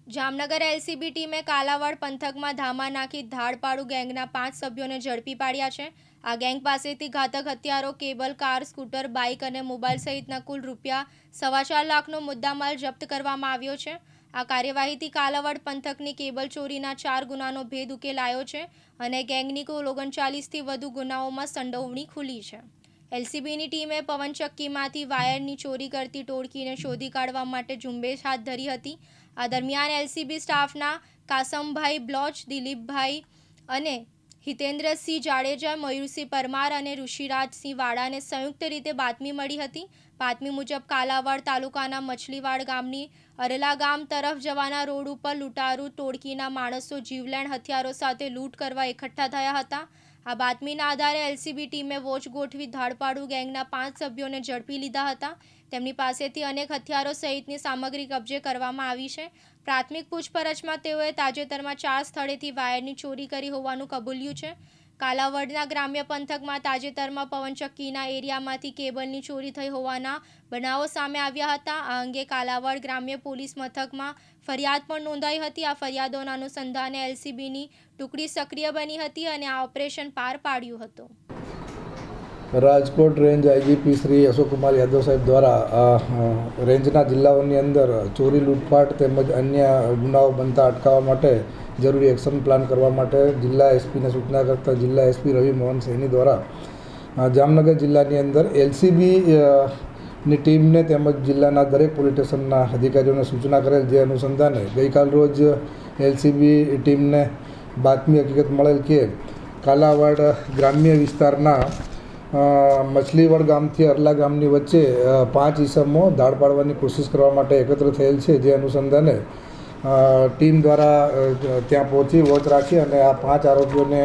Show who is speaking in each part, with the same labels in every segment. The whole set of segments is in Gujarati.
Speaker 1: જામનગર એલસીબી ટીમે કાલાવાડ પંથકમાં ધામા નાખી ધાડપાડુ ગેંગના 5 સભ્યોને ઝડપી પાડ્યા છે। આ ગેંગ પાસેથી ઘાતક હથિયારો, કેબલ, કાર, સ્કૂટર, બાઇક અને મોબાઈલ સહિતના કુલ ₹4.25 લાખનો મુદ્દામાલ જપ્ત કરવામાં આવ્યો છે। આ કાર્યવાહીથી કાલાવાડ પંથકની કેબલ ચોરીના 4 ગુનાનો ભેદ ઉકેલાયો છે અને ગેંગની કુલ 39થી વધુ ગુનાઓમાં સંડોવણી ખુલી છે। એલસીબીની ટીમે પવનચક્કીમાંથી વાયરની ચોરી કરતી ટોળકીને શોધી કાઢવા માટે ઝુંબેશ હાથ ધરી હતી। આ દરમિયાન એલસીબી સ્ટાફના કાસમભાઈ બ્લોચ, દિલીપભાઈ અને હિતેન્દ્રસિંહ જાડેજા, મયુરસિંહ પરમાર અને ઋષિરાજસિંહ વાડાને સંયુક્ત રીતે બાતમી મળી હતી। બાતમી મુજબ કાલાવાડ તાલુકાના મછલીવાડ ગામની અરલા ગામ તરફ જવાના રોડ ઉપર લૂંટારૂ ટોળકીના માણસો જીવલેણ હથિયારો સાથે લૂંટ કરવા એકઠા થયા હતા। આ બાતમીના આધારે એલસીબી ટીમે વોચ ગોઠવી ધાડપાડુ ગેંગના 5 સભ્યોને ઝડપી લીધા હતા। તેમની પાસેથી અનેક હથિયારો સહિતની સામગ્રી કબજે કરવામાં આવી છે। પ્રાથમિક પૂછપરછમાં તેઓએ તાજેતરમાં 4 સ્થળેથી વાયરની ચોરી કરી હોવાનું કબૂલ્યું છે। કાલાવડના ગ્રામ્ય પંથકમાં તાજેતરમાં પવનચક્કીના એરિયામાંથી કેબલની ચોરી થઈ હોવાના બનાવો સામે આવ્યા હતા। આ અંગે કાલાવડ ગ્રામ્ય પોલીસ મથકમાં ફરિયાદ પણ નોંધાઈ હતી। આ ફરિયાદોના અનુસંધાને એલસીબીની ટુકડી સક્રિય બની હતી અને આ ઓપરેશન પાર પાડ્યું હતું।
Speaker 2: રાજકોટ રેન્જ આઈજીપી શ્રી અશોક કુમાર યાદવ સાહેબ દ્વારા રેન્જના જિલ્લાઓની અંદર ચોરી, લૂંટફાટ તેમજ અન્ય ગુનાઓ બનતા અટકાવવા માટે જરૂરી એક્શન પ્લાન કરવા માટે જિલ્લા એસપીને સૂચના કરતા જિલ્લા એસપી રવિ મોહન સૈની દ્વારા જામનગર જિલ્લાની અંદર એલસીબીની ટીમને તેમજ જિલ્લાના દરેક પોલીસ સ્ટેશનના અધિકારીઓને સૂચના કરેલ, જે અનુસંધાને ગઈકાલ રોજ એલસીબી ટીમને બાતમી હકીકત મળેલ કે કાલાવાડ ગ્રામ્ય વિસ્તારના મછલીવાડ ગામથી અરલા ગામની વચ્ચે 5 ઈસમો ધાડ પાડવાની કોશિશ કરવા માટે એકત્ર થયેલ છે। જે અનુસંધાને ટીમ દ્વારા ત્યાં પહોંચી વોચ રાખી અને આ 5 આરોપીઓને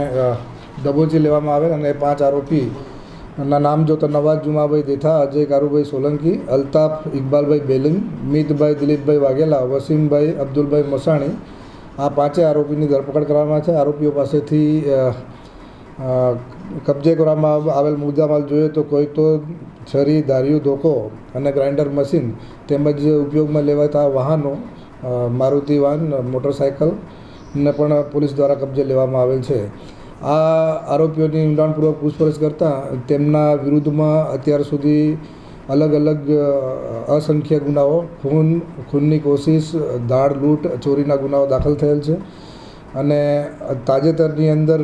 Speaker 2: દબોચી લેવામાં આવેલ અને 5 આરોપીના નામ જોતા નવાજ જુમાભાઈ દેથા, અજય કારુભાઈ સોલંકી, અલ્તાફ ઇકબાલભાઈ બેલિંગ, મિતભાઈ દિલીપભાઈ વાઘેલા, વસીમભાઈ અબ્દુલભાઈ મસાણી, આ 5 આરોપીની ધરપકડ કરવામાં છે। આરોપીઓ પાસેથી કબજે કરવામાં આવેલ મુદ્દામાલ જોઈએ તો કોઈ તો છરી, ધાર્યું, ધોકો અને ગ્રાઇન્ડર મશીન તેમજ ઉપયોગમાં લેવાતા વાહનો, મારુતિ વાન, મોટરસાઇકલને પણ પોલીસ દ્વારા કબજે લેવામાં આવેલ છે। આ આરોપીઓની ઊંડાણપૂર્વક પૂછપરછ કરતાં તેમના વિરુદ્ધમાં અત્યાર સુધી અલગ અલગ અસંખ્ય ગુનાઓ, ખૂનની કોશિશ, ધાડ, લૂંટ, ચોરીના ગુનાઓ દાખલ થયેલ છે અને તાજેતરની અંદર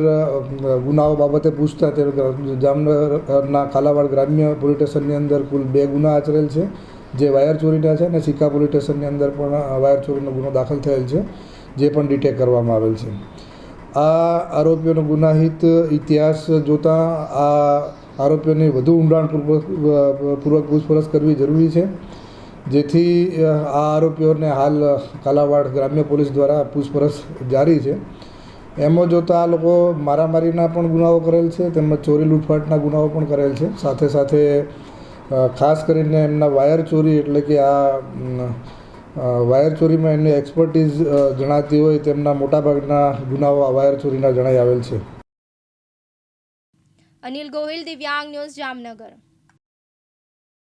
Speaker 2: ગુનાઓ બાબતે પૂછતા તે જામનગરના કાલાવાડ ગ્રામ્ય પોલીસ સ્ટેશનની અંદર કુલ 2 ગુના આચરેલ છે, જે વાયર ચોરીના છે અને સિક્કા પોલીસ સ્ટેશનની અંદર પણ વાયર ચોરીનો ગુનો દાખલ થયેલ છે, જે પણ ડિટેક્ટ કરવામાં આવેલ છે। આ આરોપીઓનો ગુનાહિત ઇતિહાસ જોતાં આ આરોપીઓની વધુ ઊંડાણપૂર્વક પૂછપરછ કરવી જરૂરી છે, જેથી આ આરોપીઓને હાલ કાલાવાડ ગ્રામ્ય પોલીસ દ્વારા પૂછપરછ જારી છે। એમાં જોતાં આ લોકો મારામારીના પણ ગુનાઓ કરેલ છે તેમજ ચોરી, લૂંટફાટના ગુનાઓ પણ કરેલ છે। સાથે સાથે ખાસ કરીને એમના વાયર ચોરી એટલે કે આ વાયર ચોરીમાં એમની એક્સપર્ટીઝ જણાતી હોય તેમના મોટાભાગના ગુનાઓ આ વાયર ચોરીના જણાઈ આવેલ છે।
Speaker 1: અનિલ ગોહિલ, દિવ્યાંગ ન્યૂઝ, જામનગર।